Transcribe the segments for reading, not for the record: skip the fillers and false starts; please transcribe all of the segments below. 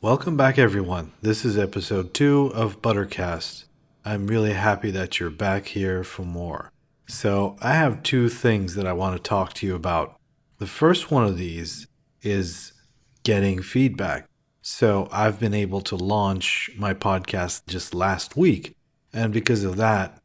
Welcome back, everyone. This is episode 2 of Buttercast. I'm really happy that you're back here for more. So, I have two things that I want to talk to you about. The first one of these is getting feedback. So, I've been able to launch my podcast just last week, and because of that,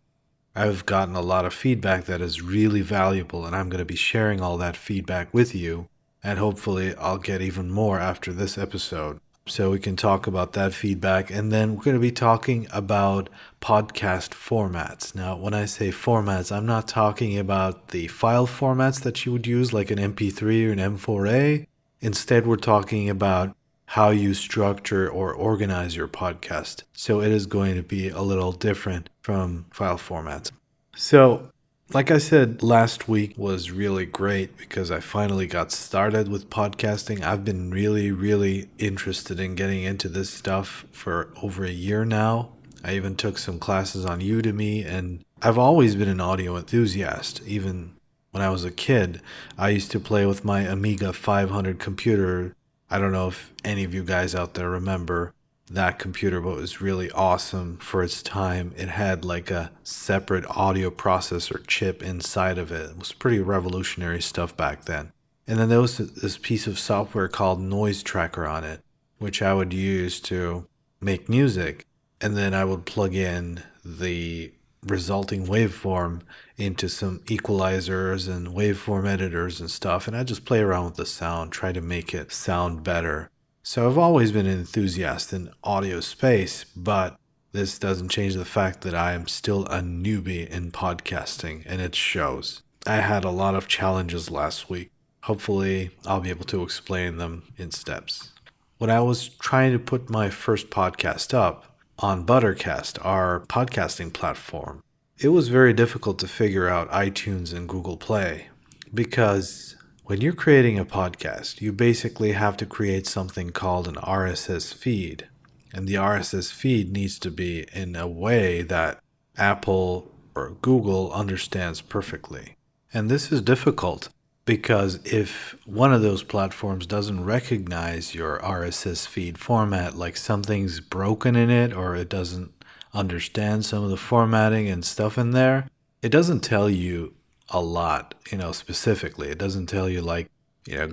I've gotten a lot of feedback that is really valuable, and I'm going to be sharing all that feedback with you. And hopefully, I'll get even more after this episode. So, we can talk about that feedback. And then we're going to be talking about podcast formats. Now, when I say formats, I'm not talking about the file formats that you would use, like an MP3 or an M4A. Instead, we're talking about how you structure or organize your podcast. So it is going to be a little different from file formats. So, like I said, last week was really great because I finally got started with podcasting. I've been really interested in getting into this stuff for over a year now. I even took some classes on Udemy, and I've always been an audio enthusiast. Even when I was a kid, I used to play with my Amiga 500 computer. I don't know if any of you guys out there remember that computer, but it was really awesome for its time. It had like a separate audio processor chip inside of it. It was pretty revolutionary stuff back then. And then there was this piece of software called Noise Tracker on it, which I would use to make music. And then I would plug in the resulting waveform into some equalizers and waveform editors and stuff, and I just play around with the sound, try to make it sound better. So I've always been an enthusiast in audio space, but this doesn't change the fact that I am still a newbie in podcasting, and it shows. I had a lot of challenges last week. Hopefully, I'll be able to explain them in steps. When I was trying to put my first podcast up, on Buttercast, our podcasting platform, it was very difficult to figure out iTunes and Google Play because when you're creating a podcast, you basically have to create something called an RSS feed. And the RSS feed needs to be in a way that Apple or Google understands perfectly. And this is difficult because if one of those platforms doesn't recognize your RSS feed format, like something's broken in it or it doesn't understand some of the formatting and stuff in there, it doesn't tell you a lot, specifically. It doesn't tell you like,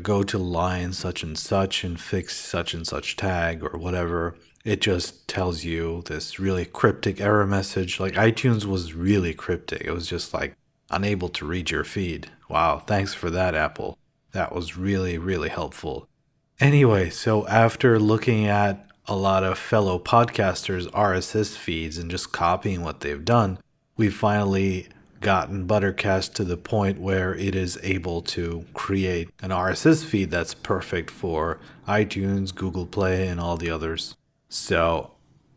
go to line such and fix such and such tag or whatever. It just tells you this really cryptic error message. Like iTunes was really cryptic. It was just like, unable to read your feed. Wow, thanks for that, Apple. That was really helpful. Anyway, so after looking at a lot of fellow podcasters' RSS feeds and just copying what they've done, we've finally gotten Buttercast to the point where it is able to create an RSS feed that's perfect for iTunes, Google Play, and all the others. So,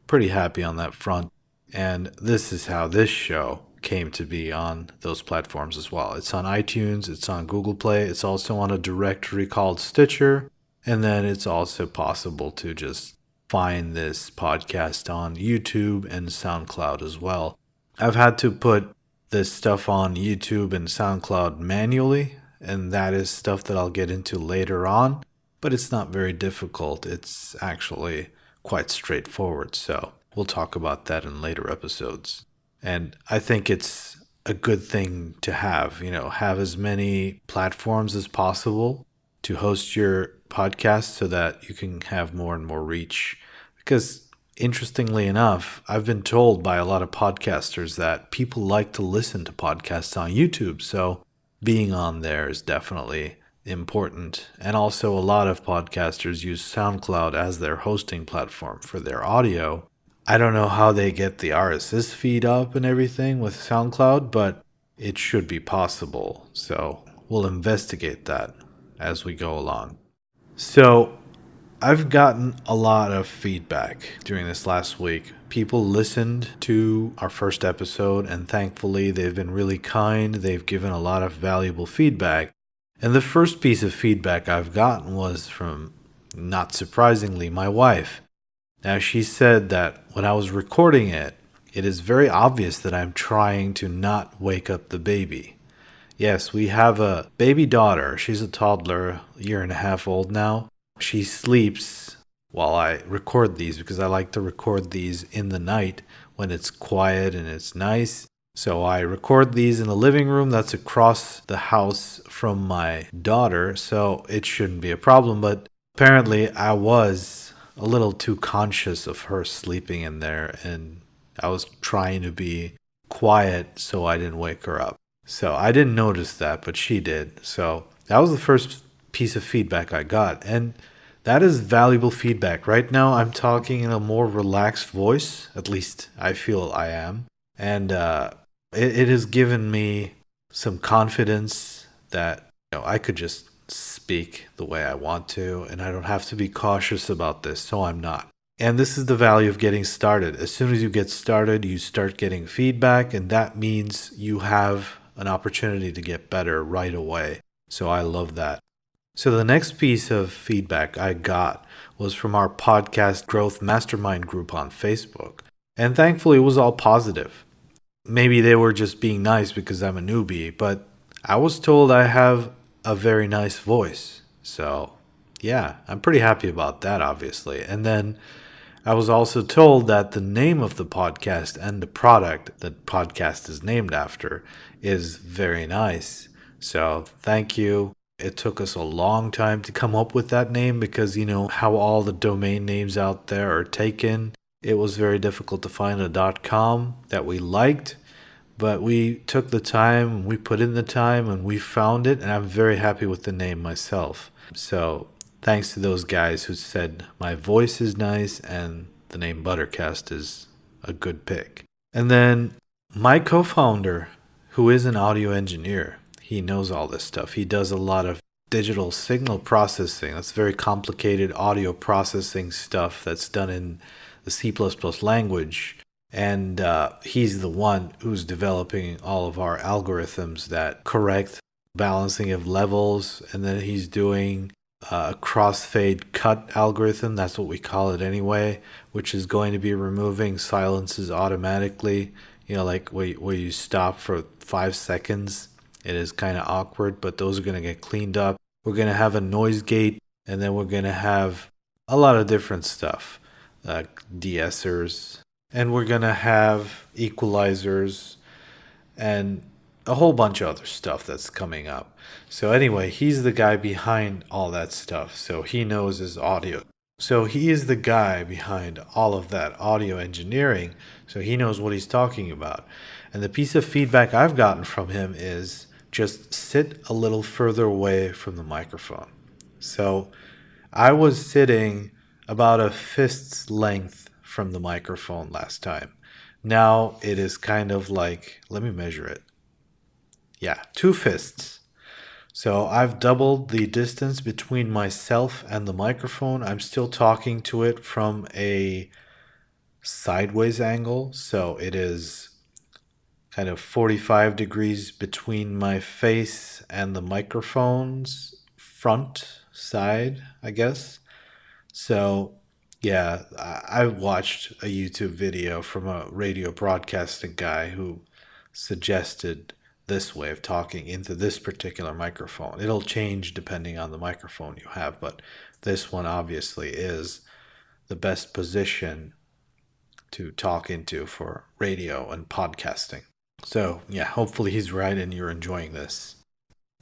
pretty happy on that front. And this is how this show came to be on those platforms as well. It's on iTunes, it's on Google Play, it's also on a directory called Stitcher, and then it's also possible to just find this podcast on YouTube and SoundCloud as well. I've had to put this stuff on YouTube and SoundCloud manually, and that is stuff that I'll get into later on, but it's not very difficult. It's actually quite straightforward, so we'll talk about that in later episodes. And I think it's a good thing to have as many platforms as possible to host your podcast so that you can have more and more reach. Because interestingly enough, I've been told by a lot of podcasters that people like to listen to podcasts on YouTube. So being on there is definitely important. And also a lot of podcasters use SoundCloud as their hosting platform for their audio. I don't know how they get the RSS feed up and everything with SoundCloud, but it should be possible. So we'll investigate that as we go along. So I've gotten a lot of feedback during this last week. People listened to our first episode, and thankfully they've been really kind. They've given a lot of valuable feedback. And the first piece of feedback I've gotten was from, not surprisingly, my wife. Now, she said that when I was recording it, it is very obvious that I'm trying to not wake up the baby. Yes, we have a baby daughter. She's a toddler, a year and a half old now. She sleeps while I record these because I like to record these in the night when it's quiet and it's nice. So I record these in the living room that's across the house from my daughter, so it shouldn't be a problem. But apparently, I was a little too conscious of her sleeping in there, and I was trying to be quiet so I didn't wake her up. So I didn't notice that, but she did. So that was the first piece of feedback I got. And that is valuable feedback. Right now, I'm talking in a more relaxed voice. At least I feel I am. And it has given me some confidence that I could just speak the way I want to, and I don't have to be cautious about this, so I'm not. And this is the value of getting started. As soon as you get started, you start getting feedback, and that means you have an opportunity to get better right away. So I love that. So the next piece of feedback I got was from our podcast growth mastermind group on Facebook. And thankfully, it was all positive. Maybe they were just being nice because I'm a newbie, but I was told I have a very nice voice. So, yeah, I'm pretty happy about that, obviously. And then I was also told that the name of the podcast and the product that podcast is named after is very nice. So, thank you. It took us a long time to come up with that name because how all the domain names out there are taken. It was very difficult to find a .com that we liked, but we took the time, we put in the time, and we found it, and I'm very happy with the name myself. So thanks to those guys who said my voice is nice and the name Buttercast is a good pick. And then my co-founder, who is an audio engineer, he knows all this stuff. He does a lot of digital signal processing. That's very complicated audio processing stuff that's done in the C++ language. And he's the one who's developing all of our algorithms that correct balancing of levels. And then he's doing a crossfade cut algorithm. That's what we call it anyway, which is going to be removing silences automatically. Like where you stop for 5 seconds. It is kind of awkward, but those are going to get cleaned up. We're going to have a noise gate, and then we're going to have a lot of different stuff, like de-essers, and we're going to have equalizers and a whole bunch of other stuff that's coming up. So anyway, he's the guy behind all that stuff, so he knows his audio. So he is the guy behind all of that audio engineering, so he knows what he's talking about. And the piece of feedback I've gotten from him is just sit a little further away from the microphone. So I was sitting about a fist's length from the microphone last time. Now it is kind of like, let me measure it. Yeah, 2 fists. So I've doubled the distance between myself and the microphone. I'm still talking to it from a sideways angle. So it is kind of 45 degrees between my face and the microphone's front side, I guess. So, yeah, I watched a YouTube video from a radio broadcasting guy who suggested this way of talking into this particular microphone. It'll change depending on the microphone you have, but this one obviously is the best position to talk into for radio and podcasting. So, yeah, hopefully he's right and you're enjoying this.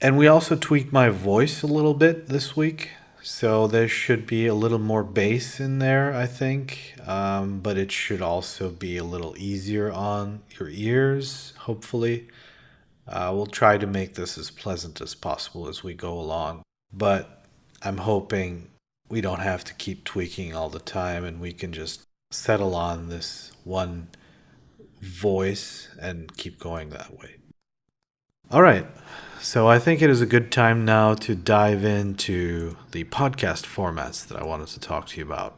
And we also tweaked my voice a little bit this week. So there should be a little more bass in there, I think. But it should also be a little easier on your ears, hopefully. We'll try to make this as pleasant as possible as we go along. But I'm hoping we don't have to keep tweaking all the time and we can just settle on this one voice and keep going that way. All right. So I think it is a good time now to dive into the podcast formats that I wanted to talk to you about.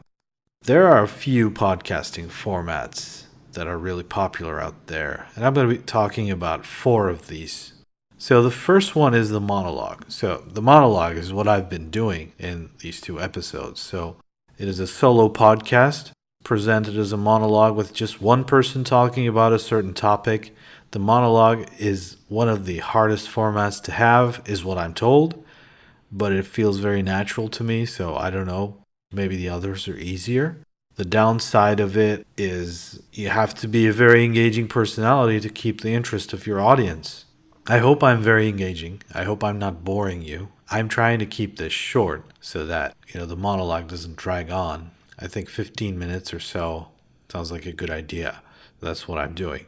There are a few podcasting formats that are really popular out there, and I'm going to be talking about 4 of these. So the first one is the monologue. So the monologue is what I've been doing in these 2 episodes. So it is a solo podcast presented as a monologue with just one person talking about a certain topic. The monologue is one of the hardest formats to have, is what I'm told, but it feels very natural to me, so I don't know. Maybe the others are easier. The downside of it is you have to be a very engaging personality to keep the interest of your audience. I hope I'm very engaging. I hope I'm not boring you. I'm trying to keep this short so that, the monologue doesn't drag on. I think 15 minutes or so sounds like a good idea. That's what I'm doing.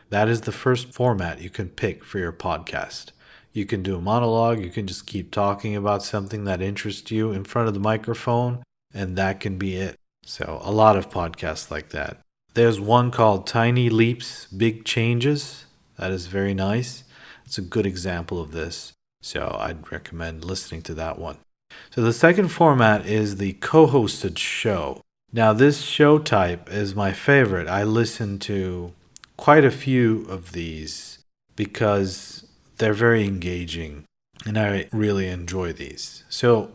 That is the first format you can pick for your podcast. You can do a monologue, you can just keep talking about something that interests you in front of the microphone, and that can be it. So, a lot of podcasts like that. There's one called Tiny Leaps, Big Changes. That is very nice. It's a good example of this. So, I'd recommend listening to that one. So, the second format is the co hosted show. Now, this show type is my favorite. I listen to quite a few of these because they're very engaging and I really enjoy these. So,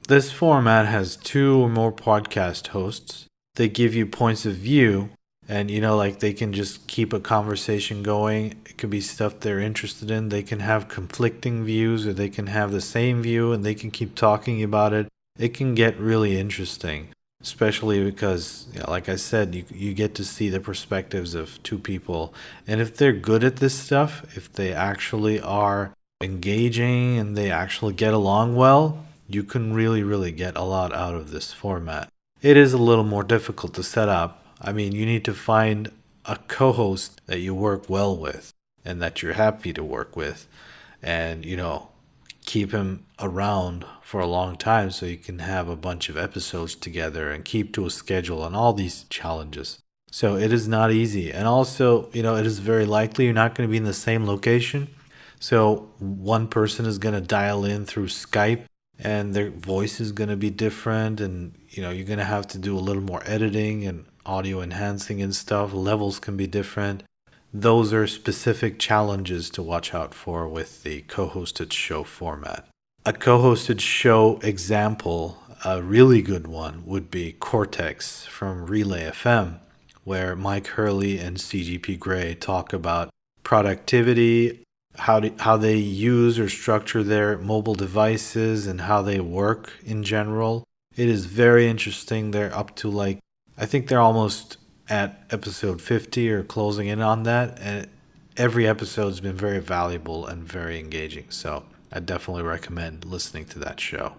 this format has two or more podcast hosts. They give you points of view, and like they can just keep a conversation going. It could be stuff they're interested in. They can have conflicting views, or they can have the same view and they can keep talking about it. It can get really interesting, especially because, like I said, you get to see the perspectives of two people. And if they're good at this stuff, if they actually are engaging and they actually get along well, you can really, really get a lot out of this format. It is a little more difficult to set up. I mean, you need to find a co host that you work well with and that you're happy to work with, and, keep him around for a long time so you can have a bunch of episodes together and keep to a schedule and all these challenges. So it is not easy. And also, it is very likely you're not going to be in the same location. So one person is going to dial in through Skype and their voice is going to be different, and you're going to have to do a little more editing and audio enhancing and stuff. Levels can be different. Those are specific challenges to watch out for with the co-hosted show format. A co-hosted show example, a really good one, would be Cortex from Relay FM, where Mike Hurley and CGP Grey talk about productivity, how they use or structure their mobile devices, and how they work in general. It is very interesting. They're up to I think they're almost at episode 50 or closing in on that, and every episode's been very valuable and very engaging. So I definitely recommend listening to that show.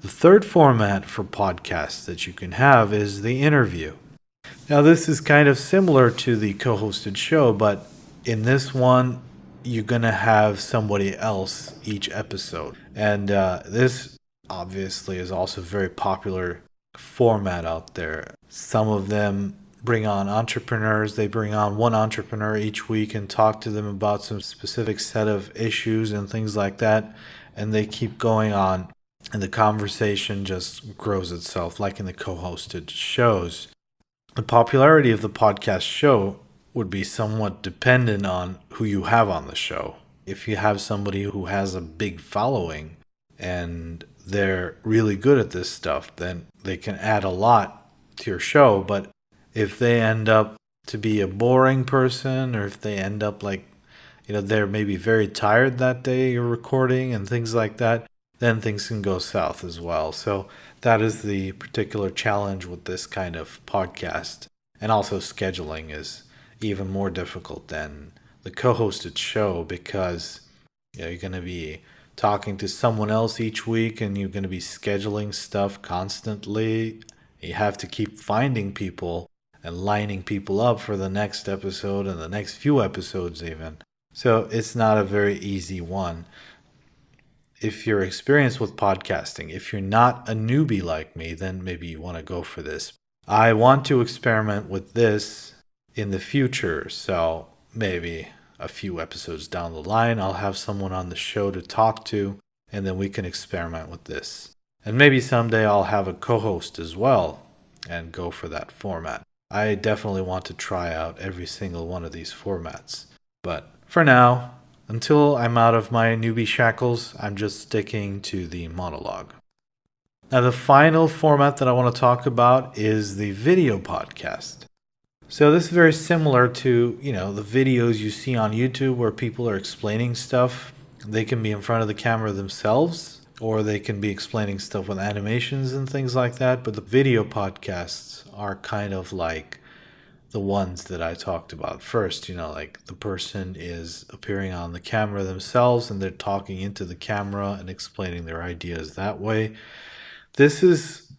The third format for podcasts that you can have is the interview. Now, this is kind of similar to the co-hosted show, but in this one, you're going to have somebody else each episode. And this obviously is also a very popular format out there. Some of them bring on entrepreneurs. They bring on one entrepreneur each week and talk to them about some specific set of issues and things like that. And they keep going on, and the conversation just grows itself, like in the co-hosted shows. The popularity of the podcast show would be somewhat dependent on who you have on the show. If you have somebody who has a big following and they're really good at this stuff, then they can add a lot to your show. But if they end up to be a boring person, or if they end up they're maybe very tired that day you're recording and things like that, then things can go south as well. So that is the particular challenge with this kind of podcast. And also scheduling is even more difficult than the co-hosted show, because you're going to be talking to someone else each week and you're going to be scheduling stuff constantly. You have to keep finding people and lining people up for the next episode and the next few episodes even. So it's not a very easy one. If you're experienced with podcasting, if you're not a newbie like me, then maybe you want to go for this. I want to experiment with this in the future, so maybe a few episodes down the line, I'll have someone on the show to talk to, and then we can experiment with this. And maybe someday I'll have a co-host as well and go for that format. I definitely want to try out every single one of these formats. But for now, until I'm out of my newbie shackles, I'm just sticking to the monologue. Now, the final format that I want to talk about is the video podcast. So this is very similar to, the videos you see on YouTube where people are explaining stuff. They can be in front of the camera themselves, or they can be explaining stuff with animations and things like that. But the video podcasts are kind of like the ones that I talked about first. Like the person is appearing on the camera themselves and they're talking into the camera and explaining their ideas that way. This is,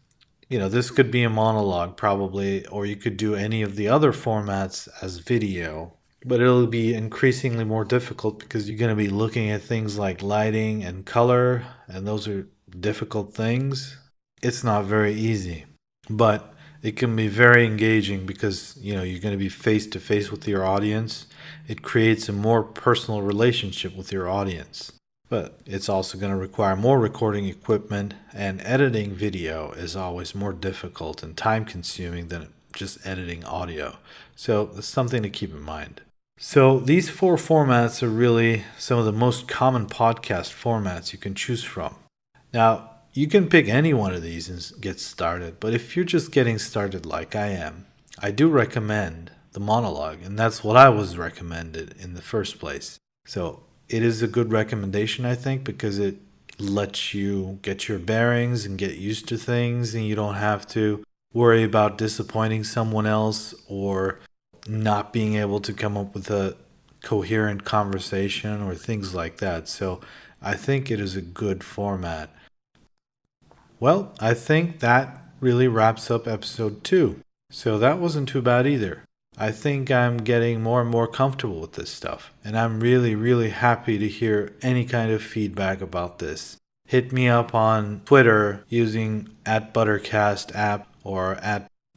this could be a monologue probably, or you could do any of the other formats as video. But it'll be increasingly more difficult because you're going to be looking at things like lighting and color, and those are difficult things. It's not very easy, but it can be very engaging because, you're going to be face to face with your audience. It creates a more personal relationship with your audience. But it's also going to require more recording equipment, and editing video is always more difficult and time consuming than just editing audio. So that's something to keep in mind. So these four formats are really some of the most common podcast formats you can choose from. Now, you can pick any one of these and get started, but if you're just getting started like I am, I do recommend the monologue, and that's what I was recommended in the first place. So it is a good recommendation, I think, because it lets you get your bearings and get used to things, and you don't have to worry about disappointing someone else or not being able to come up with a coherent conversation or things like that. So I think it is a good format. Well, I think that really wraps up episode 2. So that wasn't too bad either. I think I'm getting more and more comfortable with this stuff, and I'm really, really happy to hear any kind of feedback about this. Hit me up on Twitter using @Buttercast app or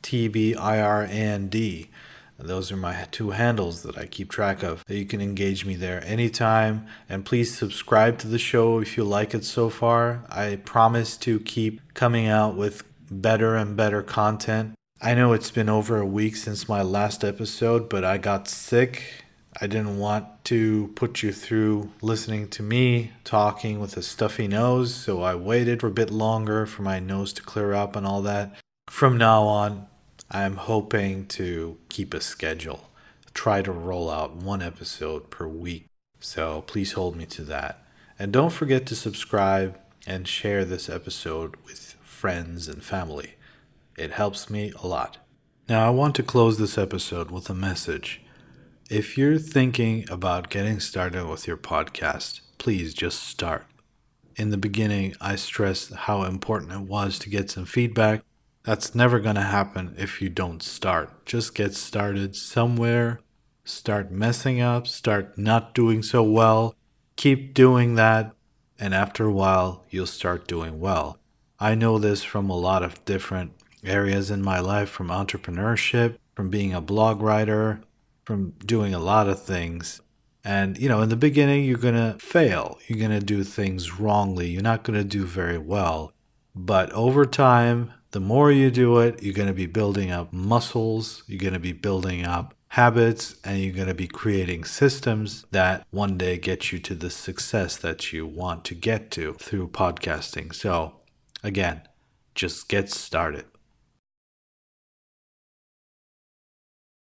@TBIRAND. Those are my 2 handles that I keep track of. You can engage me there anytime. And please subscribe to the show if you like it so far. I promise to keep coming out with better and better content. I know it's been over a week since my last episode, but I got sick. I didn't want to put you through listening to me talking with a stuffy nose, so I waited for a bit longer for my nose to clear up and all that. From now on, I'm hoping to keep a schedule, try to roll out 1 episode per week. So please hold me to that. And don't forget to subscribe and share this episode with friends and family. It helps me a lot. Now I want to close this episode with a message. If you're thinking about getting started with your podcast, please just start. In the beginning, I stressed how important it was to get some feedback. That's never going to happen if you don't start. Just get started somewhere, start messing up, start not doing so well, keep doing that, and after a while, you'll start doing well. I know this from a lot of different areas in my life, from entrepreneurship, from being a blog writer, from doing a lot of things. And, in the beginning, you're going to fail. You're going to do things wrongly. You're not going to do very well. But over time, the more you do it, you're going to be building up muscles, you're going to be building up habits, and you're going to be creating systems that one day get you to the success that you want to get to through podcasting. So, again, just get started.